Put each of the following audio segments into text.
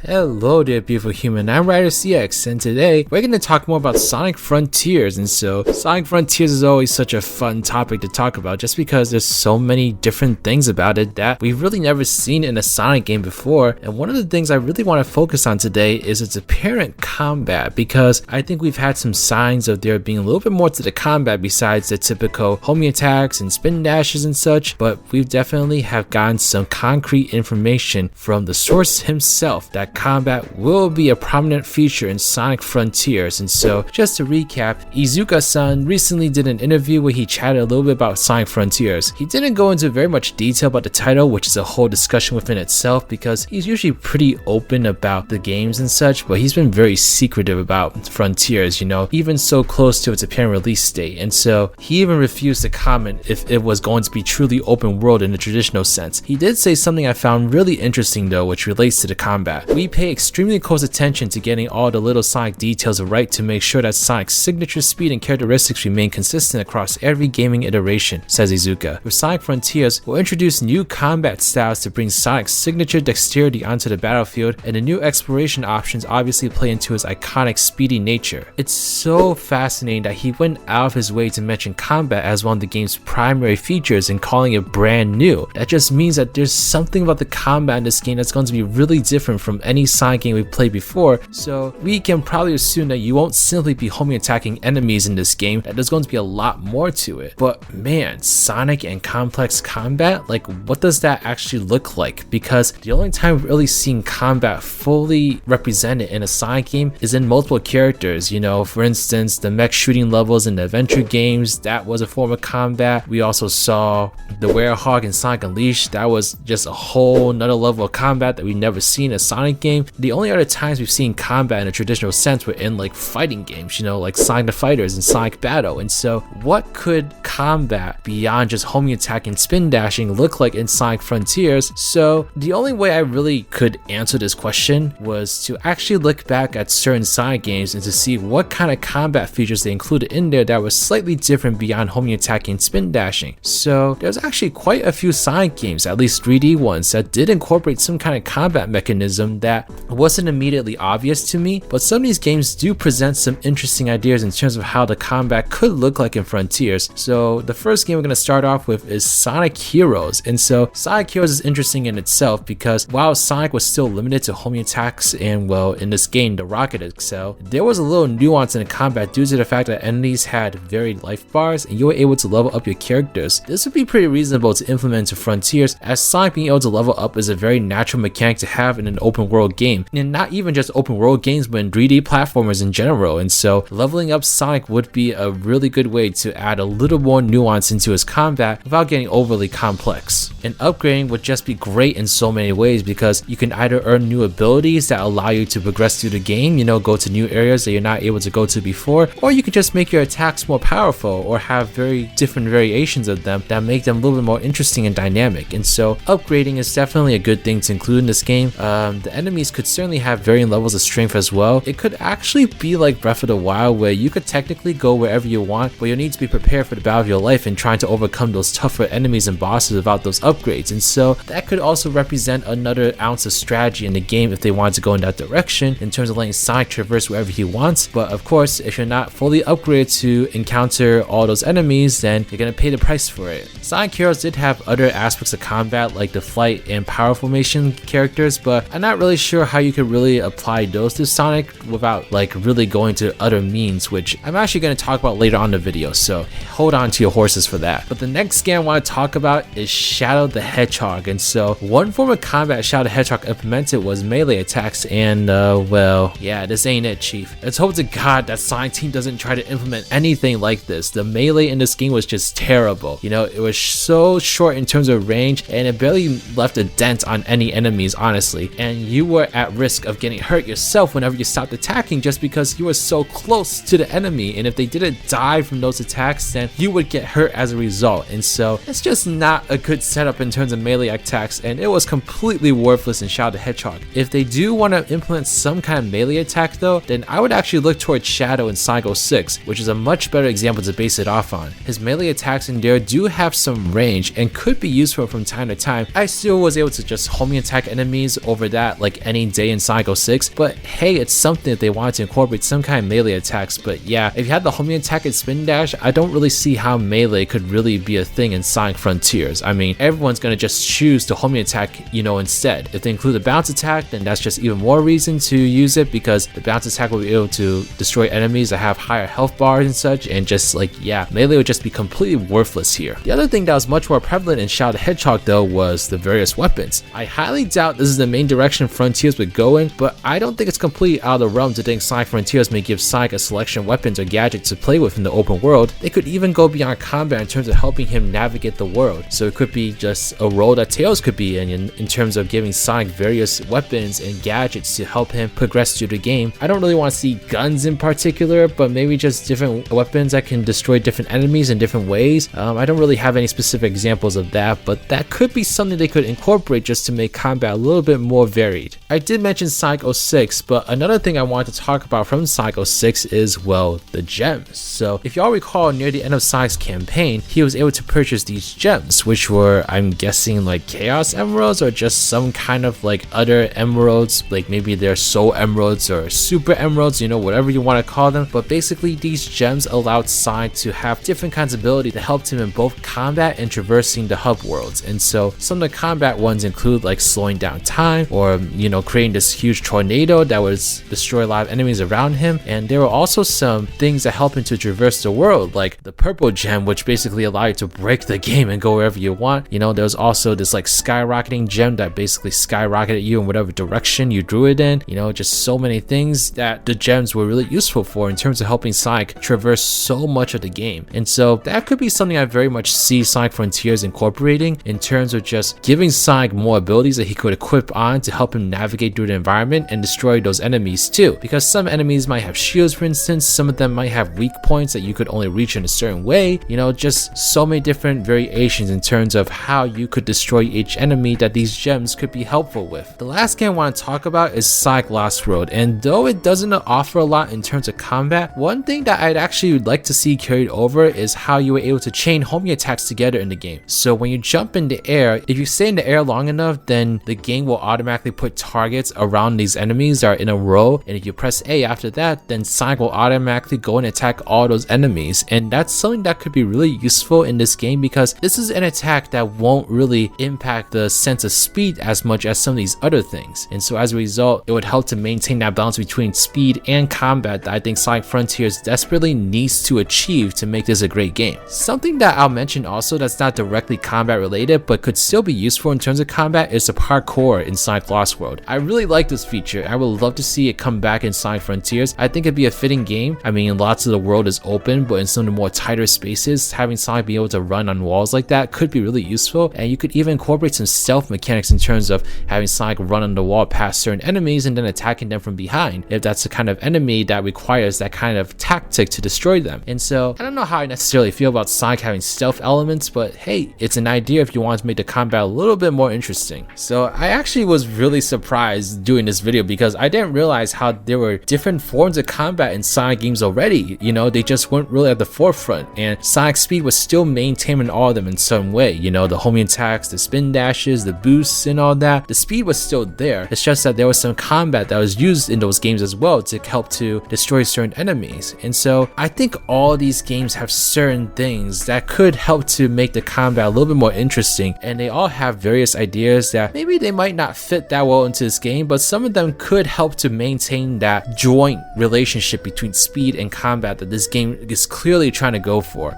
Hello there beautiful human, I'm RidersDX, and today we're going to talk more about Sonic Frontiers. And so Sonic Frontiers is always such a fun topic to talk about just because there's so many different things about it that we've really never seen in a Sonic game before. And one of the things I really want to focus on today is its apparent combat, because I think we've had some signs of there being a little bit more to the combat besides the typical homing attacks and spin dashes and such, but we've definitely have gotten some concrete information from the source himself that combat will be a prominent feature in Sonic Frontiers. And so just to recap, Iizuka-san recently did an interview where he chatted a little bit about Sonic Frontiers. He didn't go into very much detail about the title, which is a whole discussion within itself because he's usually pretty open about the games and such, but he's been very secretive about Frontiers, you know, even so close to its apparent release date. And so he even refused to comment if it was going to be truly open world in the traditional sense. He did say something I found really interesting though, which relates to the combat. We pay extremely close attention to getting all the little Sonic details right to make sure that Sonic's signature speed and characteristics remain consistent across every gaming iteration, says Iizuka. With Sonic Frontiers, we'll introduce new combat styles to bring Sonic's signature dexterity onto the battlefield, and the new exploration options obviously play into his iconic speedy nature. It's so fascinating that he went out of his way to mention combat as one of the game's primary features and calling it brand new. That just means that there's something about the combat in this game that's going to be really different from any Sonic game we've played before, so we can probably assume that you won't simply be homing attacking enemies in this game, that there's going to be a lot more to it. But man, Sonic and complex combat, like what does that actually look like? Because the only time we've really seen combat fully represented in a Sonic game is in multiple characters, you know, for instance the mech shooting levels in the adventure games, that was a form of combat. We also saw the Hedgehog in Sonic Unleashed, that was just a whole nother level of combat that we've never seen in a Sonic game. The only other times we've seen combat in a traditional sense were in like fighting games, you know, like Sonic the Fighters and Sonic Battle. And so what could combat beyond just homing attack and spin dashing look like in Sonic Frontiers? So the only way I really could answer this question was to actually look back at certain Sonic games and to see what kind of combat features they included in there that was slightly different beyond homing attack and spin dashing. So there's actually quite a few Sonic games, at least 3D ones, that did incorporate some kind of combat mechanism that wasn't immediately obvious to me, but some of these games do present some interesting ideas in terms of how the combat could look like in Frontiers. So the first game we're going to start off with is Sonic Heroes. And so Sonic Heroes is interesting in itself because while Sonic was still limited to homing attacks and, well, in this game the Rocket Excel, there was a little nuance in the combat due to the fact that enemies had varied life bars and you were able to level up your characters. This would be pretty reasonable to implement into Frontiers, as Sonic being able to level up is a very natural mechanic to have in an open world game, and not even just open world games but in 3D platformers in general. And so leveling up Sonic would be a really good way to add a little more nuance into his combat without getting overly complex. And upgrading would just be great in so many ways because you can either earn new abilities that allow you to progress through the game, you know, go to new areas that you're not able to go to before, or you can just make your attacks more powerful or have very different variations of them that make them a little bit more interesting and dynamic. And so upgrading is definitely a good thing to include in this game. The enemies could certainly have varying levels of strength as well. It could actually be like Breath of the Wild where you could technically go wherever you want, but you'll need to be prepared for the battle of your life and trying to overcome those tougher enemies and bosses without those upgrades. And so that could also represent another ounce of strategy in the game if they wanted to go in that direction in terms of letting Sonic traverse wherever he wants. But of course, if you're not fully upgraded to encounter all those enemies, then you're gonna pay the price for it. Sonic Heroes did have other aspects of combat like the flight and power formation characters, but I'm not really sure how you could really apply those to Sonic without like really going to other means, which I'm actually going to talk about later on in the video, so hold on to your horses for that. But the next game I want to talk about is Shadow the Hedgehog. And so one form of combat Shadow the Hedgehog implemented was melee attacks, and well, yeah, this ain't it, chief. Let's hope to God that Sonic Team doesn't try to implement anything like this. The melee in this game was just terrible. You know, it was so short in terms of range and it barely left a dent on any enemies, honestly, and you were at risk of getting hurt yourself whenever you stopped attacking just because you were so close to the enemy, and if they didn't die from those attacks then you would get hurt as a result. And so it's just not a good setup in terms of melee attacks, and it was completely worthless in Shadow the Hedgehog. If they do want to implement some kind of melee attack though, then I would actually look towards Shadow in Sonic 06, which is a much better example to base it off on. His melee attacks in there do have some range and could be useful from time to time. I still was able to just homing attack enemies over that like like any day in Sonic 06, but hey, it's something that they wanted to incorporate some kind of melee attacks. But yeah, if you had the homing attack and spin dash, I don't really see how melee could really be a thing in Sonic Frontiers. I mean, everyone's gonna just choose the homing attack, instead. If they include the bounce attack, then that's just even more reason to use it, because the bounce attack will be able to destroy enemies that have higher health bars and such, and just like, yeah, melee would just be completely worthless here. The other thing that was much more prevalent in Shadow the Hedgehog though was the various weapons. I highly doubt this is the main direction Frontiers would go in, but I don't think it's completely out of the realm to think Sonic Frontiers may give Sonic a selection of weapons or gadgets to play with in the open world. They could even go beyond combat in terms of helping him navigate the world. So it could be just a role that Tails could be in terms of giving Sonic various weapons and gadgets to help him progress through the game. I don't really want to see guns in particular, but maybe just different weapons that can destroy different enemies in different ways. I don't really have any specific examples of that, but that could be something they could incorporate just to make combat a little bit more varied. I did mention Sonic 06, but another thing I wanted to talk about from Sonic 06 is, well, the gems. So if y'all recall, near the end of Sonic's campaign, he was able to purchase these gems, which were, I'm guessing, like Chaos Emeralds or just some kind of like other emeralds, like maybe they're Soul Emeralds or Super Emeralds, whatever you want to call them. But basically these gems allowed Sonic to have different kinds of ability that helped him in both combat and traversing the hub worlds. And so some of the combat ones include like slowing down time, or creating this huge tornado that would destroy a lot of enemies around him. And there were also some things that help him to traverse the world, like the purple gem, which basically allowed you to break the game and go wherever you want. There's also this like skyrocketing gem that basically skyrocketed you in whatever direction you drew it in. Just so many things that the gems were really useful for in terms of helping Sonic traverse so much of the game. And so that could be something I very much see Sonic Frontiers incorporating in terms of just giving Sonic more abilities that he could equip on to help him navigate through the environment and destroy those enemies too. Because some enemies might have shields, for instance, some of them might have weak points that you could only reach in a certain way. Just so many different variations in terms of how you could destroy each enemy that these gems could be helpful with. The last game I want to talk about is Sonic Lost World, and though it doesn't offer a lot in terms of combat, one thing that I'd actually like to see carried over is how you were able to chain homing attacks together in the game. So when you jump in the air, if you stay in the air long enough, then the game will automatically put targets around these enemies that are in a row, and if you press A after that, then Sonic will automatically go and attack all those enemies. And that's something that could be really useful in this game, because this is an attack that won't really impact the sense of speed as much as some of these other things. And so as a result, it would help to maintain that balance between speed and combat that I think Sonic Frontiers desperately needs to achieve to make this a great game. Something that I'll mention also that's not directly combat related but could still be useful in terms of combat is the parkour in Sonic Lost World. I really like this feature. I would love to see it come back in Sonic Frontiers. I think it'd be a fitting game. I mean, lots of the world is open, but in some of the more tighter spaces, having Sonic be able to run on walls like that could be really useful. And you could even incorporate some stealth mechanics in terms of having Sonic run on the wall past certain enemies and then attacking them from behind, if that's the kind of enemy that requires that kind of tactic to destroy them. And so I don't know how I necessarily feel about Sonic having stealth elements, but hey, it's an idea if you want to make the combat a little bit more interesting. So I actually was really surprised doing this video because I didn't realize how there were different forms of combat in Sonic games already. They just weren't really at the forefront, and Sonic's speed was still maintained in all of them in some way. The homing attacks, the spin dashes, the boosts and all that. The speed was still there. It's just that there was some combat that was used in those games as well to help to destroy certain enemies. And so I think all these games have certain things that could help to make the combat a little bit more interesting, and they all have various ideas that maybe they might not fit that well into this game, but some of them could help to maintain that joint relationship between speed and combat that this game is clearly trying to go for.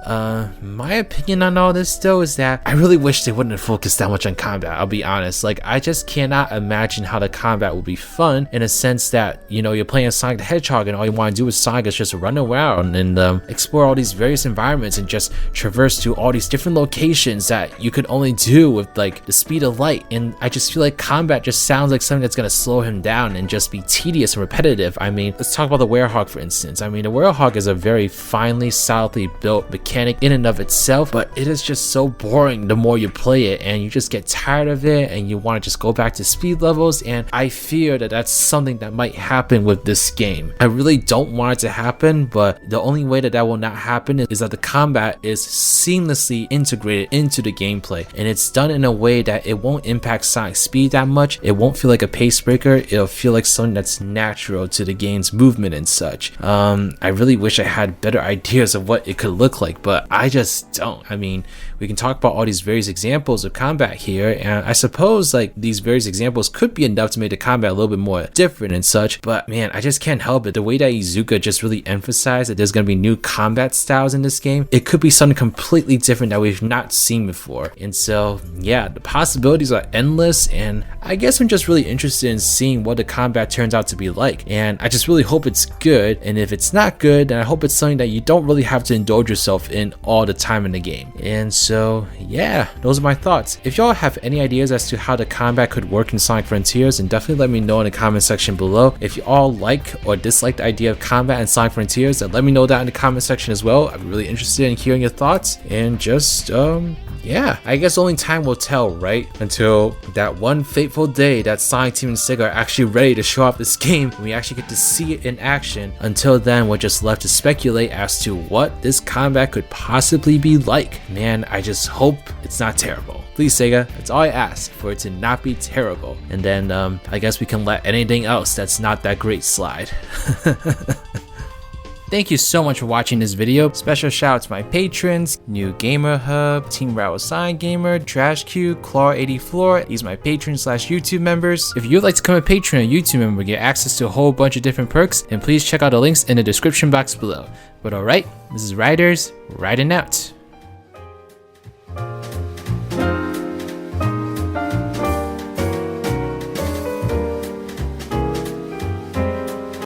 My opinion on all this though is that I really wish they wouldn't have focused that much on combat. I'll be honest, like I just cannot imagine how the combat will be fun in a sense that you're playing as Sonic the Hedgehog and all you want to do with Sonic is just run around and explore all these various environments and just traverse to all these different locations that you could only do with like the speed of light. And I just feel like combat just sounds like something that's going to slow him down and just be tedious and repetitive. I mean, let's talk about the Werehog for instance. I mean, the Werehog is a very finely, solidly built mechanic in and of itself, but it is just so boring the more you play it, and you just get tired of it and you want to just go back to speed levels. And I fear that that's something that might happen with this game. I really don't want it to happen, but the only way that will not happen is that the combat is seamlessly integrated into the gameplay, and it's done in a way that it won't impact Sonic's speed that much, it won't feel like a pace breaker. It'll feel like something that's natural to the game's movement and such. I really wish I had better ideas of what it could look like, but I just don't. I mean, we can talk about all these various examples of combat here, and I suppose like these various examples could be enough to make the combat a little bit more different and such, but man, I just can't help it. The way that Iizuka just really emphasized that there's going to be new combat styles in this game, it could be something completely different that we've not seen before. And so yeah, the possibilities are endless, and I guess I'm just really interested in seeing what the combat turns out to be like, and I just really hope it's good. And if it's not good, then I hope it's something that you don't really have to indulge yourself in all the time in the game. And so yeah, those are my thoughts. If y'all have any ideas as to how the combat could work in Sonic Frontiers, then definitely let me know in the comment section below. If you all like or dislike the idea of combat in Sonic Frontiers, then let me know that in the comment section as well. I'm really interested in hearing your thoughts, and just yeah, I guess only time will tell, right? Until that one fateful day that Sonic Team and Sega are actually ready to show off this game and we actually get to see it in action. Until then, we're just left to speculate as to what this combat could possibly be like. Man, I just hope it's not terrible. Please, Sega, that's all I ask, for it to not be terrible. And then I guess we can let anything else that's not that great slide. Thank you so much for watching this video. Special shout out to my patrons, New Gamer Hub, Team Rattle Sign Gamer, Trash Q, Claw84. These are my patrons / YouTube members. If you'd like to become a patron or YouTube member and get access to a whole bunch of different perks, then please check out the links in the description box below. But alright, this is Riders, riding out.